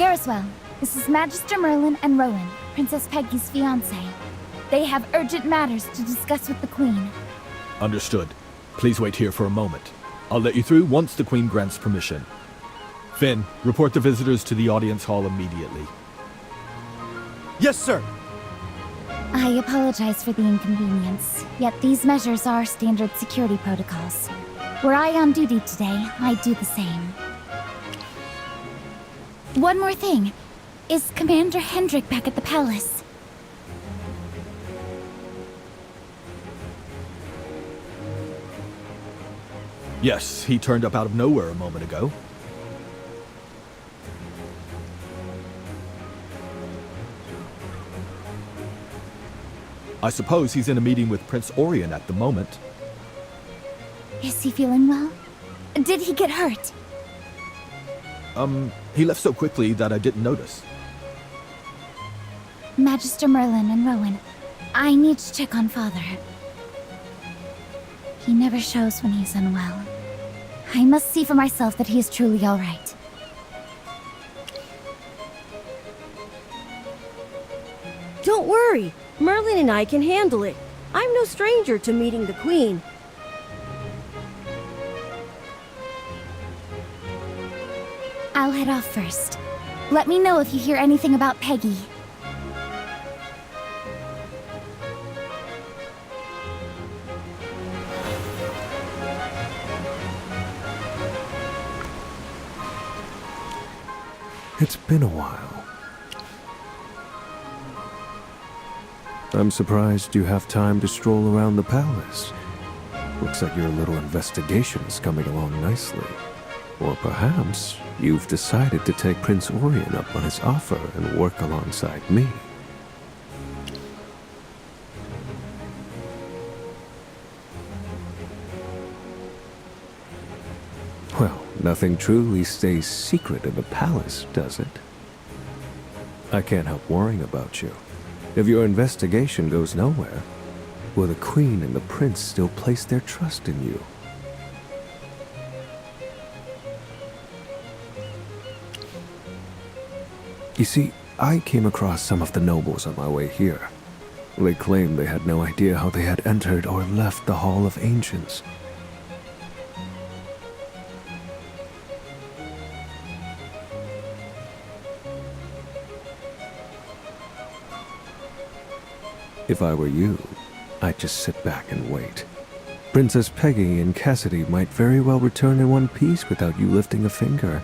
Garriswell, this is Magister Merlin and Rowan, Princess Peggy's fiancé. They have urgent matters to discuss with the Queen. Understood. Please wait here for a moment. I'll let you through once the Queen grants permission. Finn, report the visitors to the audience hall immediately. Yes, sir. I apologize for the inconvenience, yet these measures are standard security protocols. Were I on duty today, I'd do the same. One more thing. Is Commander Hendrik back at the palace? Yes, he turned up out of nowhere a moment ago. I suppose he's in a meeting with Prince Orion at the moment. Is he feeling well? Did he get hurt? He left so quickly that I didn't notice. Magister Merlin and Rowan, I need to check on Father. He never shows when he's unwell. I must see for myself that he is truly all right. Don't worry, Merlin and I can handle it. I'm no stranger to meeting the Queen. I'll head off first. Let me know if you hear anything about Peggy. It's been a while. I'm surprised you have time to stroll around the palace. Looks like your little investigation is coming along nicely. Or perhaps you've decided to take Prince Orion up on his offer and work alongside me. Well, nothing truly stays secret in the palace, does it? I can't help worrying about you. If your investigation goes nowhere, will the Queen and the Prince still place their trust in you? You see, I came across some of the nobles on my way here. They claimed they had no idea how they had entered or left the Hall of Ancients. If I were you, I'd just sit back and wait. Princess Peggy and Cassidy might very well return in one piece without you lifting a finger.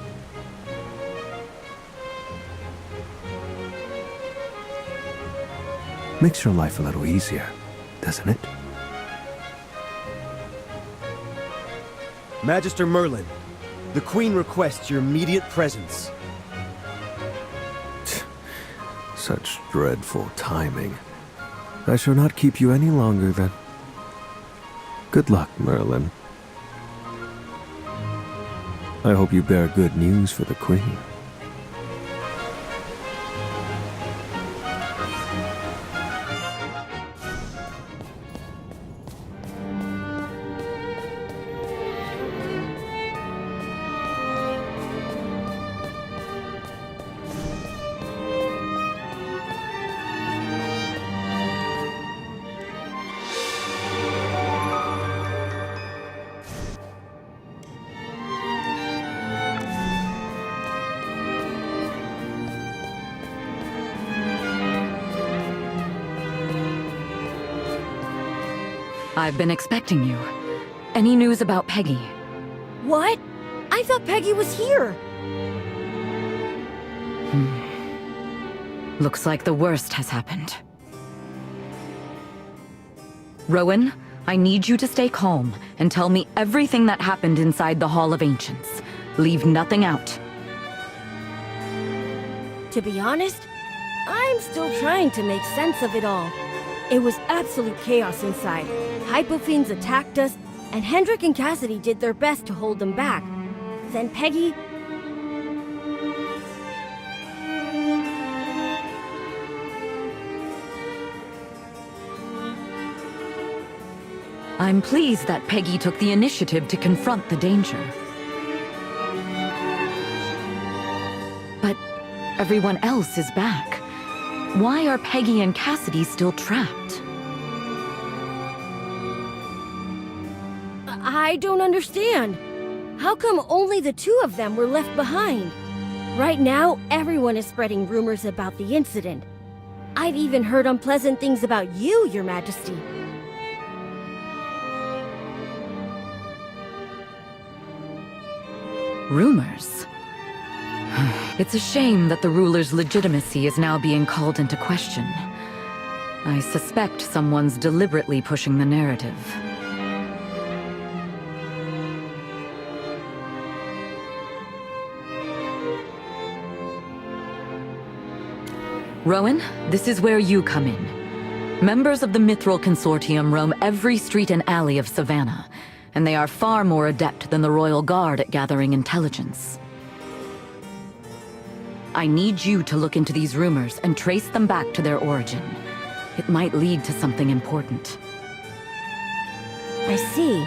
Makes your life a little easier, doesn't it? Magister Merlin, the Queen requests your immediate presence. Such dreadful timing. I shall not keep you any longer then. Good luck, Merlin. I hope you bear good news for the Queen. I've been expecting you. Any news about Peggy? What? I thought Peggy was here. Looks like the worst has happened. Rowan, I need you to stay calm and tell me everything that happened inside the Hall of Ancients. Leave nothing out. To be honest, I'm still trying to make sense of it all. It was absolute chaos inside. Hypofiends attacked us, and Hendrik and Cassidy did their best to hold them back. Then Peggy... I'm pleased that Peggy took the initiative to confront the danger. But Everyone else is back. Why are Peggy and Cassidy still trapped? I don't understand. How come only the two of them were left behind? Right now, everyone is spreading rumors about the incident. I've even heard unpleasant things about you, Your Majesty. Rumors? It's a shame that the ruler's legitimacy is now being called into question. I suspect someone's deliberately pushing the narrative. Rowan, this is where you come in. Members of the Mithril Consortium roam every street and alley of Savannah, and they are far more adept than the Royal Guard at gathering intelligence. I need you to look into these rumors and trace them back to their origin. It might lead to something important. I see.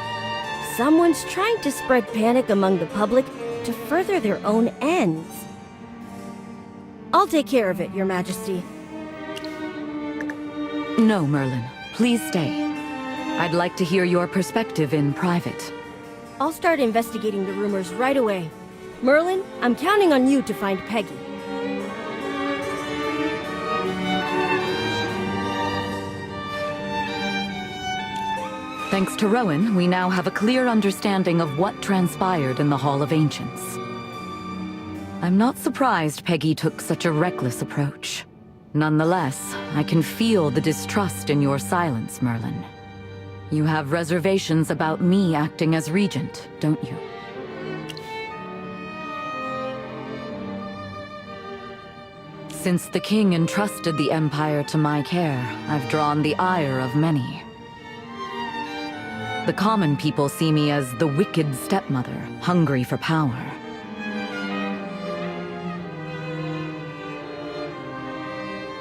Someone's trying to spread panic among the public to further their own ends. I'll take care of it, Your Majesty. No, Merlin. Please stay. I'd like to hear your perspective in private. I'll start investigating the rumors right away. Merlin, I'm counting on you to find Peggy. Thanks to Rowan, we now have a clear understanding of what transpired in the Hall of Ancients. I'm not surprised Peggy took such a reckless approach. Nonetheless, I can feel the distrust in your silence, Merlin. You have reservations about me acting as regent, don't you? Since the king entrusted the Empire to my care, I've drawn the ire of many. The common people see me as the wicked stepmother, hungry for power.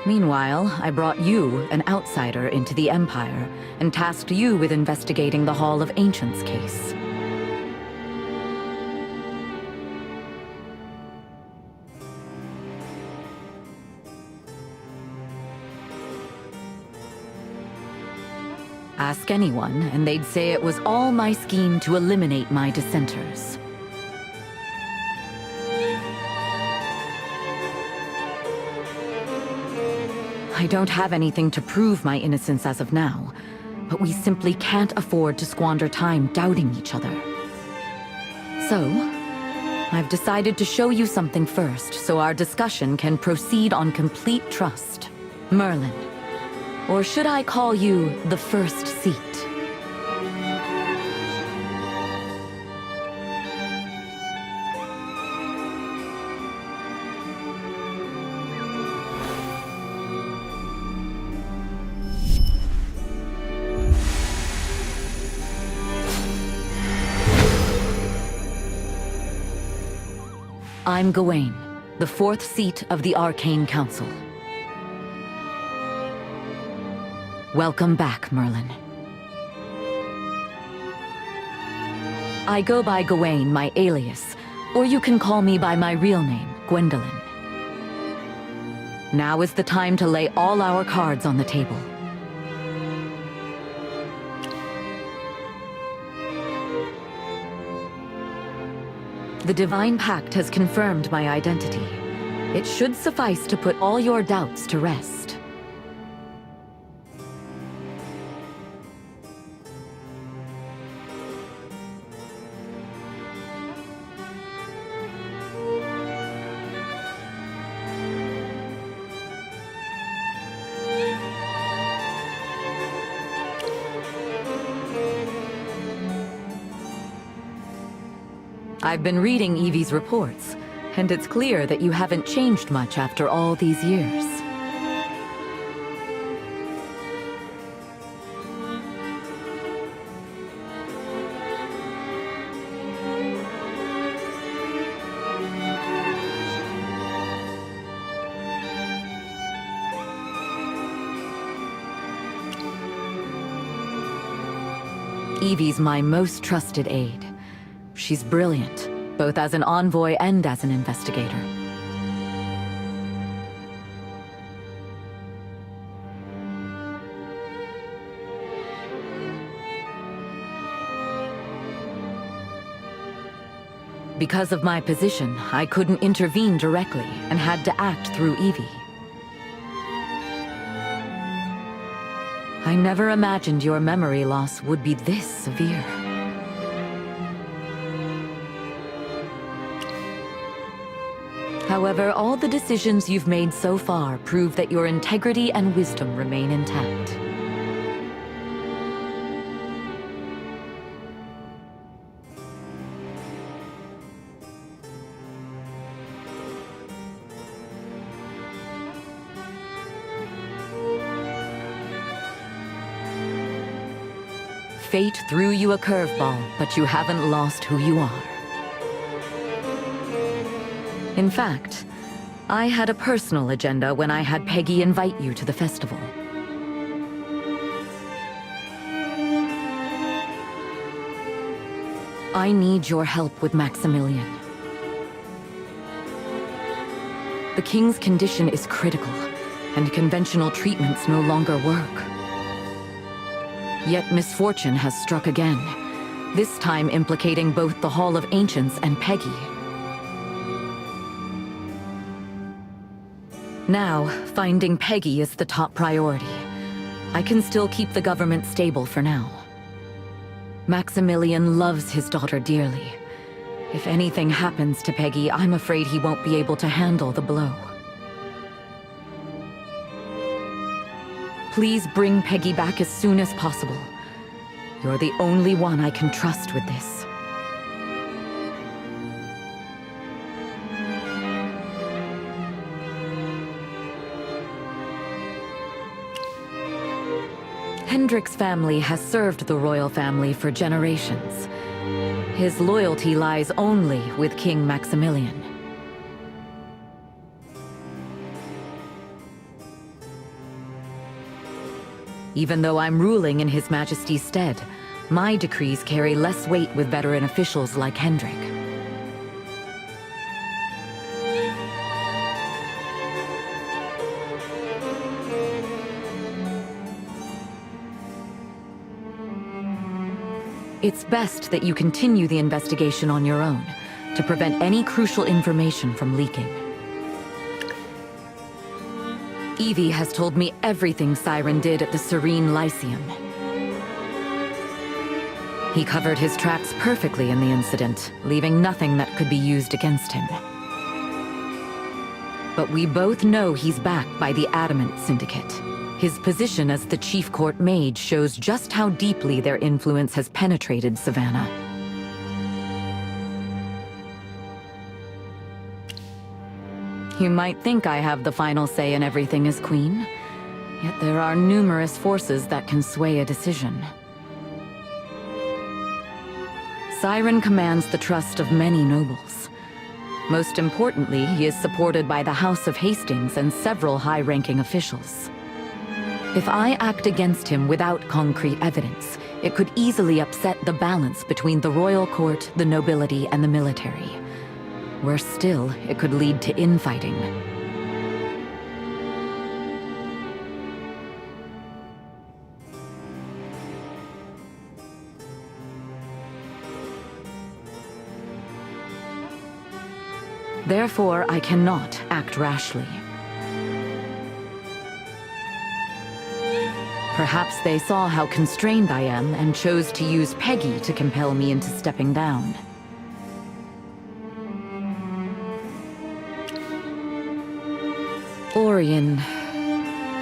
Meanwhile, I brought you, an outsider, into the Empire, and tasked you with investigating the Hall of Ancients case. Ask anyone, and they'd say it was all my scheme to eliminate my dissenters. I don't have anything to prove my innocence as of now, but we simply can't afford to squander time doubting each other. So, I've decided to show you something first, so our discussion can proceed on complete trust. Merlin. Or should I call you the First Seat? I'm Gawain, the fourth seat of the Arcane Council. Welcome back, Merlin. I go by Gawain, my alias, or you can call me by my real name, Gwendolyn. Now is the time to lay all our cards on the table. The Divine Pact has confirmed my identity. It should suffice to put all your doubts to rest. I've been reading Evie's reports, and it's clear that you haven't changed much after all these years. Evie's my most trusted aide. She's brilliant, both as an envoy and as an investigator. Because of my position, I couldn't intervene directly and had to act through Evie. I never imagined your memory loss would be this severe. However, all the decisions you've made so far prove that your integrity and wisdom remain intact. Fate threw you a curveball, but you haven't lost who you are. In fact, I had a personal agenda when I had Peggy invite you to the festival. I need your help with Maximilian. The King's condition is critical, and conventional treatments no longer work. Yet misfortune has struck again, this time implicating both the Hall of Ancients and Peggy. Now, finding Peggy is the top priority. I can still keep the government stable for now. Maximilian loves his daughter dearly. If anything happens to Peggy, I'm afraid he won't be able to handle the blow. Please bring Peggy back as soon as possible. You're the only one I can trust with this. Hendrik's family has served the royal family for generations. His loyalty lies only with King Maximilian. Even though I'm ruling in His Majesty's stead, my decrees carry less weight with veteran officials like Hendrik. It's best that you continue the investigation on your own, to prevent any crucial information from leaking. Evie has told me everything Siren did at the Serene Lyceum. He covered his tracks perfectly in the incident, leaving nothing that could be used against him. But we both know he's backed by the Adamant Syndicate. His position as the Chief Court Mage shows just how deeply their influence has penetrated Savannah. You might think I have the final say in everything as Queen, yet there are numerous forces that can sway a decision. Siren commands the trust of many nobles. Most importantly, he is supported by the House of Hastings and several high-ranking officials. If I act against him without concrete evidence, it could easily upset the balance between the royal court, the nobility, and the military. Worse still, it could lead to infighting. Therefore, I cannot act rashly. Perhaps they saw how constrained I am and chose to use Peggy to compel me into stepping down. Orion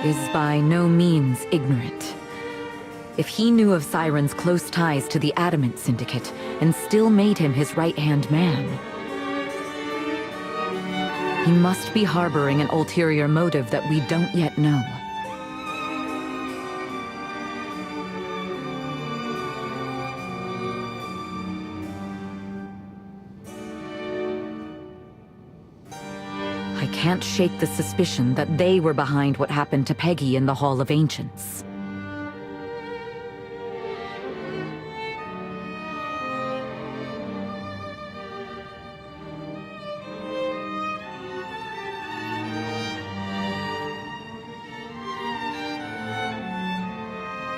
is by no means ignorant. If he knew of Siren's close ties to the Adamant Syndicate and still made him his right-hand man, he must be harboring an ulterior motive that we don't yet know. I can't shake the suspicion that they were behind what happened to Peggy in the Hall of Ancients.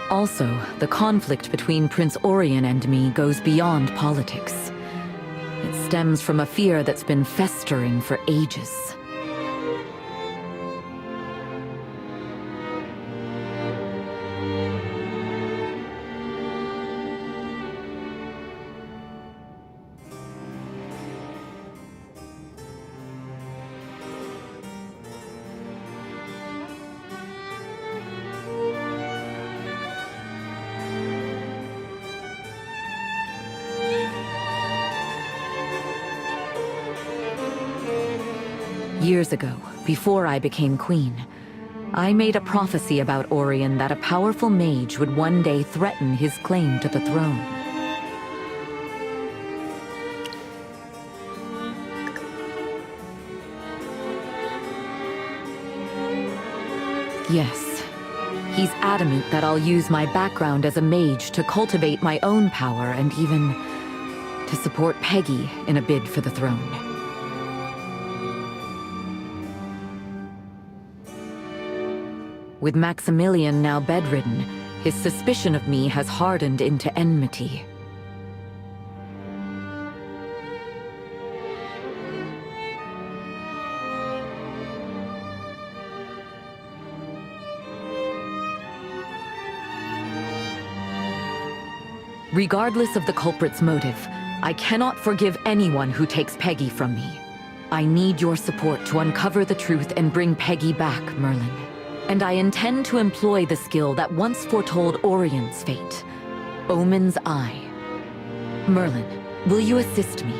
Also, the conflict between Prince Orion and me goes beyond politics. It's stems from a fear that's been festering for ages. Years ago, before I became queen, I made a prophecy about Orion that a powerful mage would one day threaten his claim to the throne. Yes, he's adamant that I'll use my background as a mage to cultivate my own power and even to support Peggy in a bid for the throne. With Maximilian now bedridden, his suspicion of me has hardened into enmity. Regardless of the culprit's motive, I cannot forgive anyone who takes Peggy from me. I need your support to uncover the truth and bring Peggy back, Merlin. And I intend to employ the skill that once foretold Orion's fate, Omen's Eye. Merlin, will you assist me?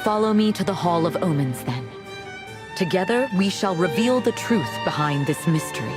Follow me to the Hall of Omens, then. Together, we shall reveal the truth behind this mystery.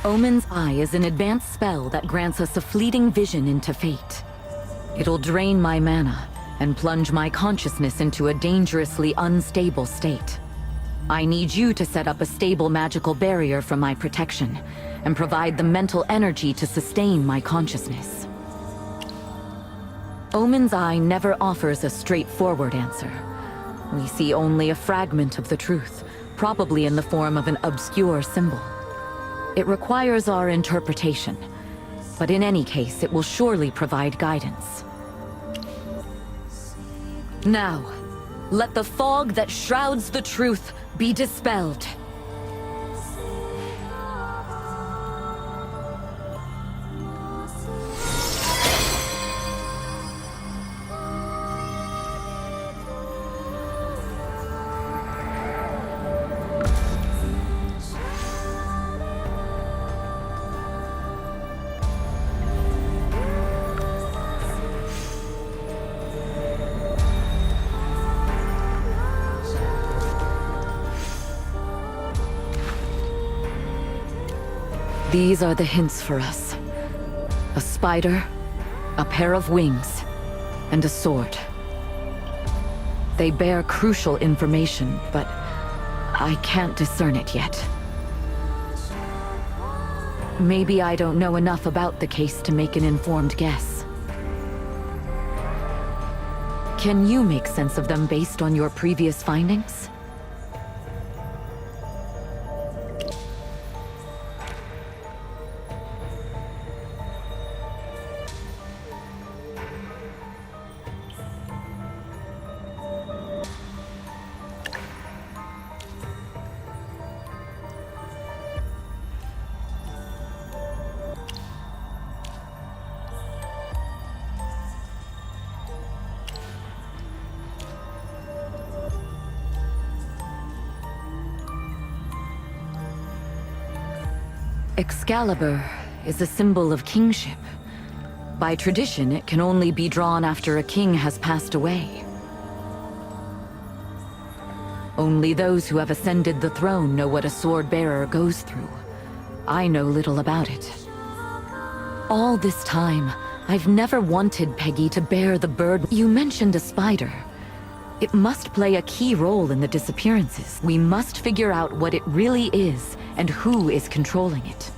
Omen's Eye is an advanced spell that grants us a fleeting vision into fate. It'll drain my mana and plunge my consciousness into a dangerously unstable state. I need you to set up a stable magical barrier for my protection and provide the mental energy to sustain my consciousness. Omen's Eye never offers a straightforward answer. We see only a fragment of the truth, probably in the form of an obscure symbol. It requires our interpretation, but in any case, it will surely provide guidance. Now, let the fog that shrouds the truth be dispelled. These are the hints for us. A spider, a pair of wings, and a sword. They bear crucial information, but I can't discern it yet. Maybe I don't know enough about the case to make an informed guess. Can you make sense of them based on your previous findings? Excalibur is a symbol of kingship. By tradition, it can only be drawn after a king has passed away. Only those who have ascended the throne know what a sword-bearer goes through. I know little about it. All this time, I've never wanted Peggy to bear the burden. You mentioned a spider. It must play a key role in the disappearances. We must figure out what it really is and who is controlling it.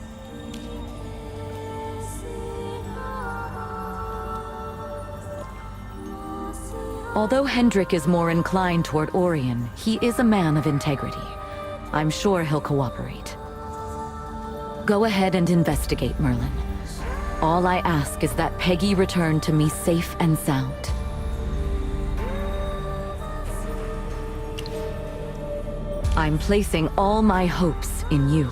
Although Hendrik is more inclined toward Orion, he is a man of integrity. I'm sure he'll cooperate. Go ahead and investigate, Merlin. All I ask is that Peggy return to me safe and sound. I'm placing all my hopes in you.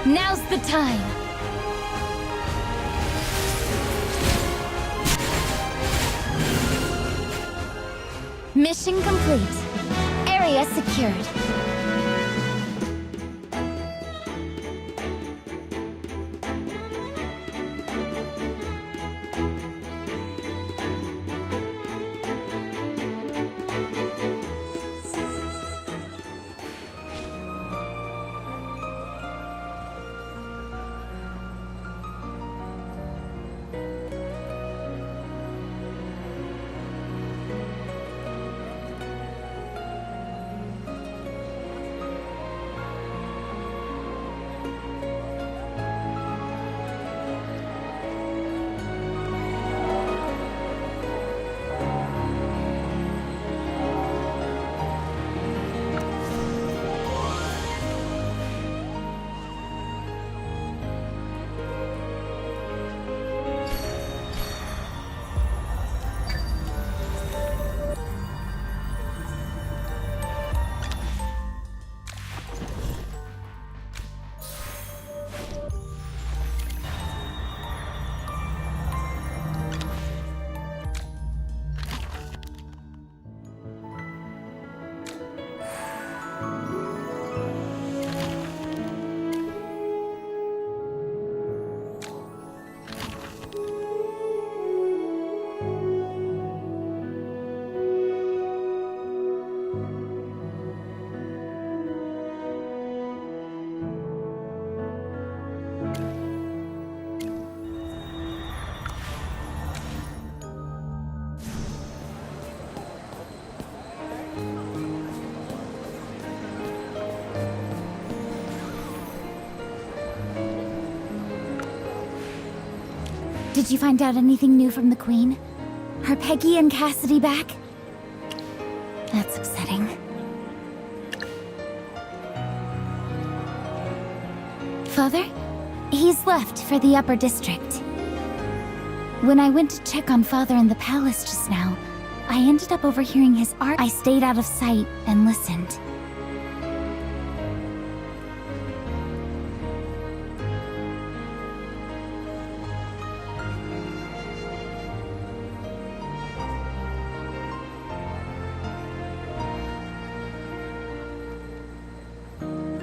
Now's the time! Mission complete. Area secured. Did you find out anything new from the Queen? Are Peggy and Cassidy back? That's upsetting. Father? He's left for the Upper District. When I went to check on Father in the palace just now, I ended up overhearing his art. I stayed out of sight and listened.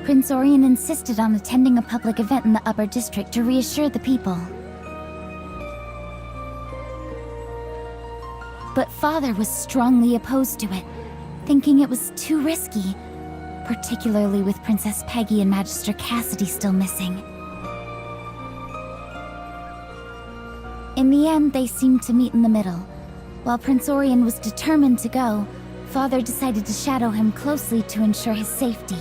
Prince Orion insisted on attending a public event in the Upper District to reassure the people. But Father was strongly opposed to it, thinking it was too risky, particularly with Princess Peggy and Magister Cassidy still missing. In the end, they seemed to meet in the middle. While Prince Orion was determined to go, Father decided to shadow him closely to ensure his safety.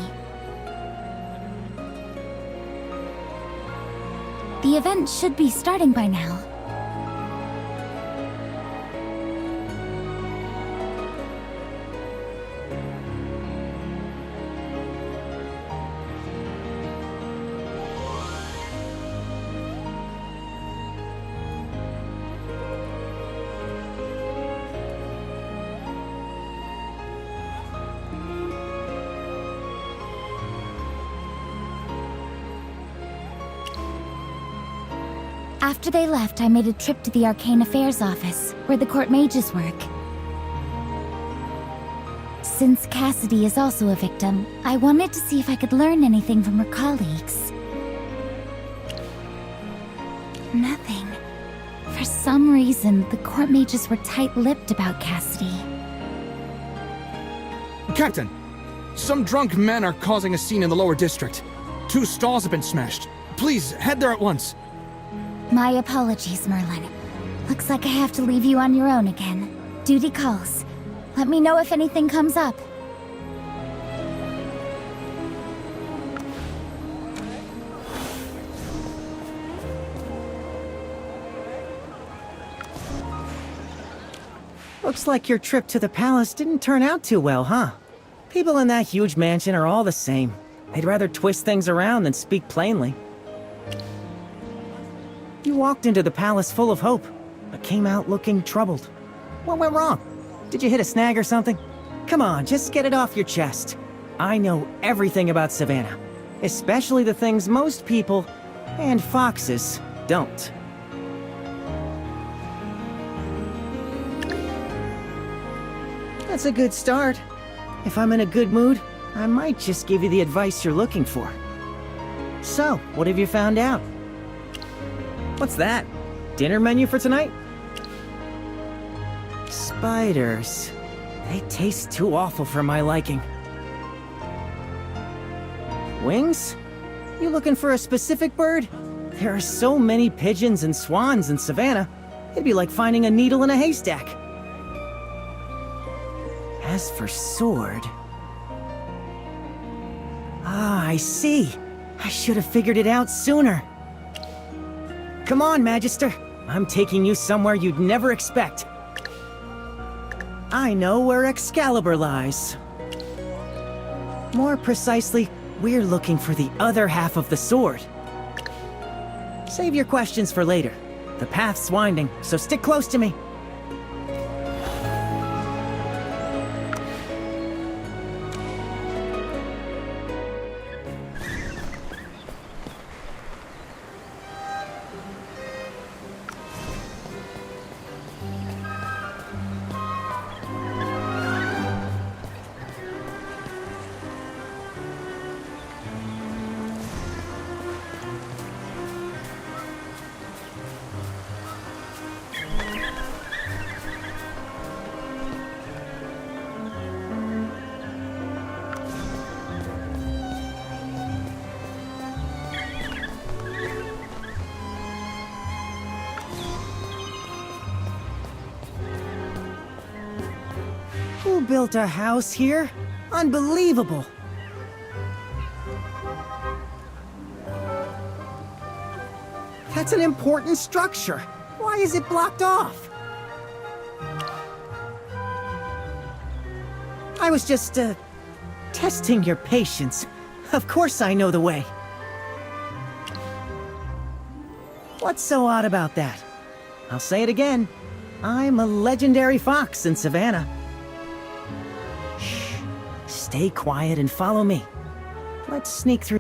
The event should be starting by now. After they left, I made a trip to the Arcane Affairs office, where the court mages work. Since Cassidy is also a victim, I wanted to see if I could learn anything from her colleagues. Nothing. For some reason, the court mages were tight-lipped about Cassidy. Captain! Some drunk men are causing a scene in the lower district. 2 stalls have been smashed. Please, head there at once. My apologies, Merlin. Looks like I have to leave you on your own again. Duty calls. Let me know if anything comes up. Looks like your trip to the palace didn't turn out too well, huh? People in that huge mansion are all the same. They'd rather twist things around than speak plainly. You walked into the palace full of hope, but came out looking troubled. What went wrong? Did you hit a snag or something? Come on, just get it off your chest. I know everything about Savannah. Especially the things most people, and foxes, don't. That's a good start. If I'm in a good mood, I might just give you the advice you're looking for. So, what have you found out? What's that? Dinner menu for tonight? Spiders. They taste too awful for my liking. Wings? You looking for a specific bird? There are so many pigeons and swans in Savannah. It'd be like finding a needle in a haystack. As for sword... Ah, I see. I should have figured it out sooner. Come on, Magister. I'm taking you somewhere you'd never expect. I know where Excalibur lies. More precisely, we're looking for the other half of the sword. Save your questions for later. The path's winding, so stick close to me. Who built a house here? Unbelievable! That's an important structure. Why is it blocked off? I was just, testing your patience. Of course I know the way. What's so odd about that? I'll say it again. I'm a legendary fox in Savannah. Shh. Stay quiet and follow me. Let's sneak through.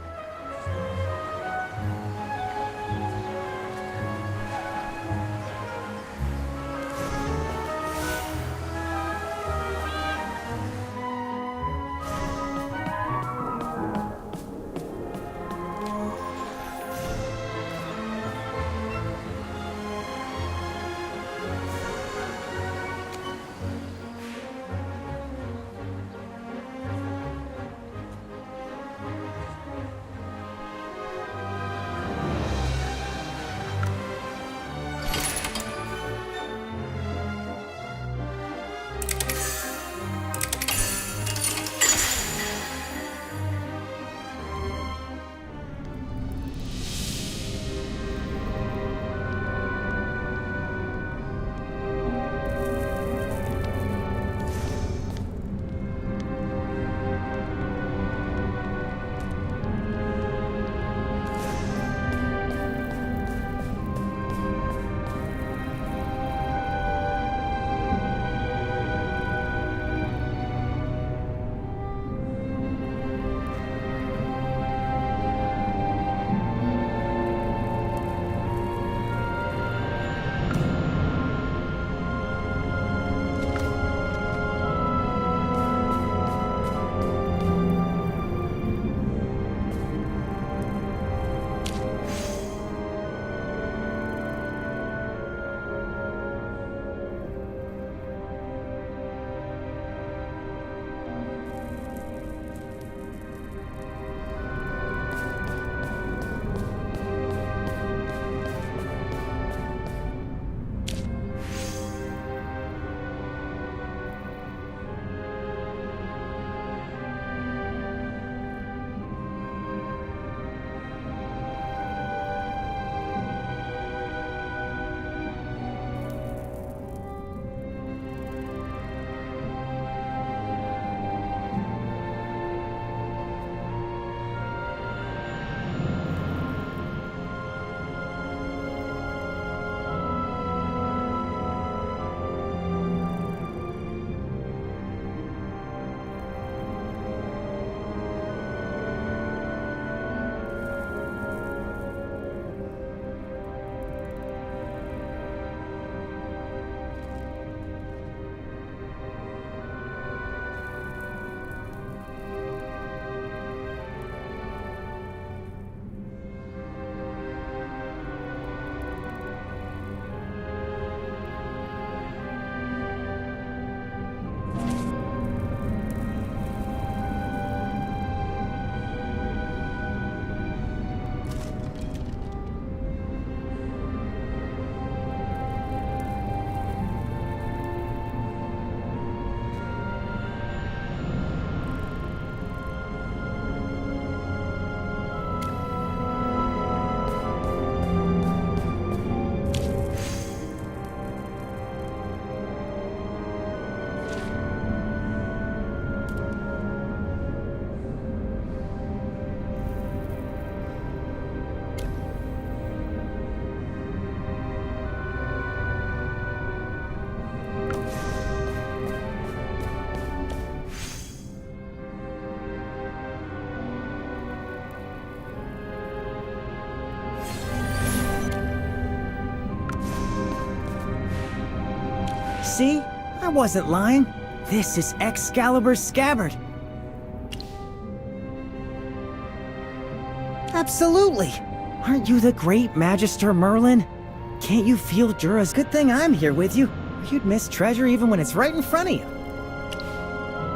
See? I wasn't lying. This is Excalibur's scabbard. Absolutely! Aren't you the great Magister Merlin? Can't you feel Jura's good thing I'm here with you? You'd miss treasure even when it's right in front of you.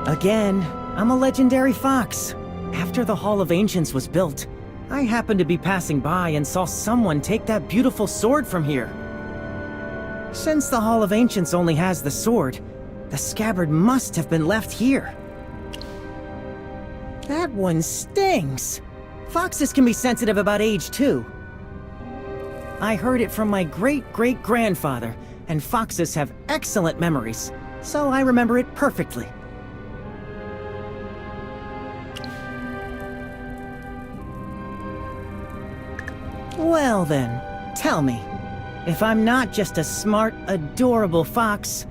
Again, I'm a legendary fox. After the Hall of Ancients was built, I happened to be passing by and saw someone take that beautiful sword from here. Since the Hall of Ancients only has the sword, the scabbard must have been left here. That one stings. Foxes can be sensitive about age, too. I heard it from my great-great-grandfather, and foxes have excellent memories, so I remember it perfectly. Well then, tell me, if I'm not just a smart, adorable fox,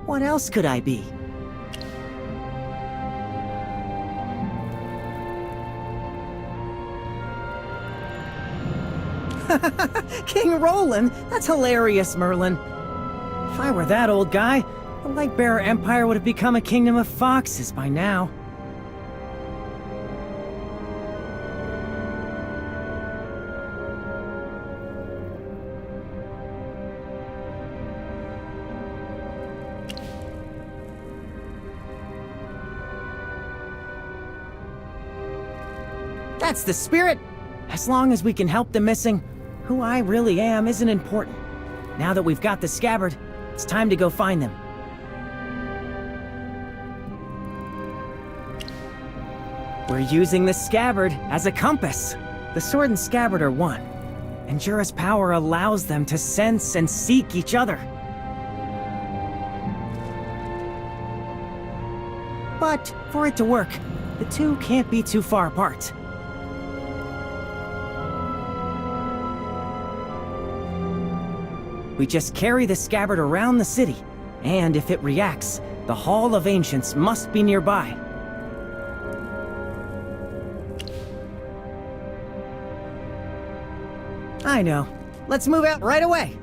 what else could I be? King Roland? That's hilarious, Merlin. If I were that old guy, the Lightbearer Empire would have become a kingdom of foxes by now. That's the spirit! As long as we can help the missing, who I really am isn't important. Now that we've got the scabbard, it's time to go find them. We're using the scabbard as a compass. The sword and scabbard are one, and Jura's power allows them to sense and seek each other. But for it to work, the two can't be too far apart. We just carry the scabbard around the city, and if it reacts, the Hall of Ancients must be nearby. I know. Let's move out right away.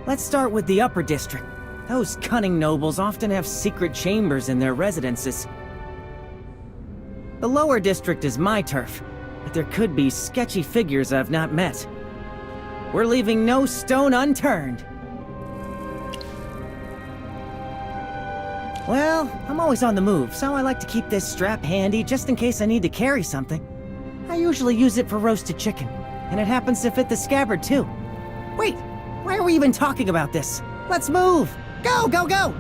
Let's start with the Upper District. Those cunning nobles often have secret chambers in their residences. The Lower District is my turf, but there could be sketchy figures I've not met. We're leaving no stone unturned. Well, I'm always on the move, so I like to keep this strap handy just in case I need to carry something. I usually use it for roasted chicken, and it happens to fit the scabbard too. Wait, why are we even talking about this? Let's move! Go, go, go!